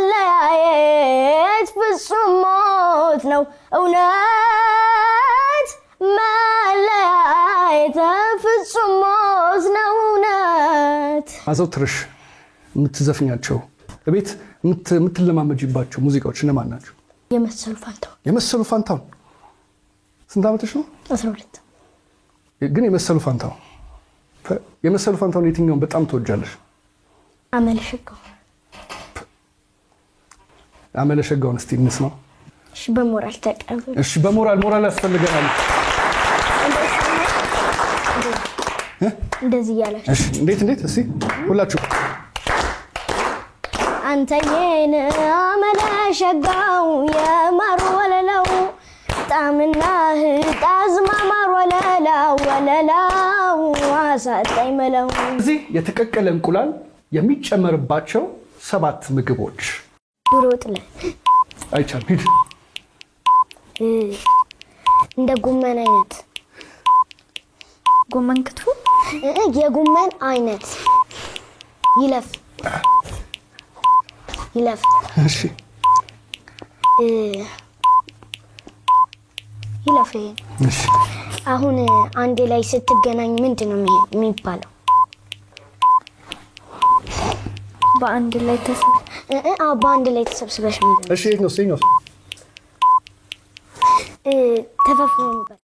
መለያየት ፍጹም ሞት ነው እውነት መለያየት ፍጹም ሞት ነው እውነት አዘውትርሽ የምትዘፍኛቸው እቤት የምትለማመጂባቸው ሙዚቃዎች እነማን ናቸው? የመሰሉ ፋንታው ስንት ዓመትሽ ነው? 12 ግን የመሰሉ ፋንታው የትኛውን በጣም ትወጃለሽ? አመለሸጋውን እስቲ እንስማው። እሺ በሞራል ተቀበል። እሺ በሞራል ያስፈልገናል። እንደዚህ ያላችሁ እሺ እንዴት እስቲ ሁላችሁ አንተዬን አመለሸጋው የማር ወለላው ጣምና ጣዝማ ማር ወለላው አሳጣኝ መለው እዚህ የተቀቀለ እንቁላል የሚጨመርባቸው 7 ምግቦች ብሮጥ ላይ አይቻልም ሂድ እንደ ጎመን አይነት ጎመን ክትፎ የጎመን አይነት ይለፍ እሺ ይለፍ እሺ አሁን አንድ ላይ ስትገናኝ ምንድነው የሚባለው? በአንድ ላይ ተሰብስበሽ ምንድነው? እሺ ነው ሲኞስ ተፈፍሮ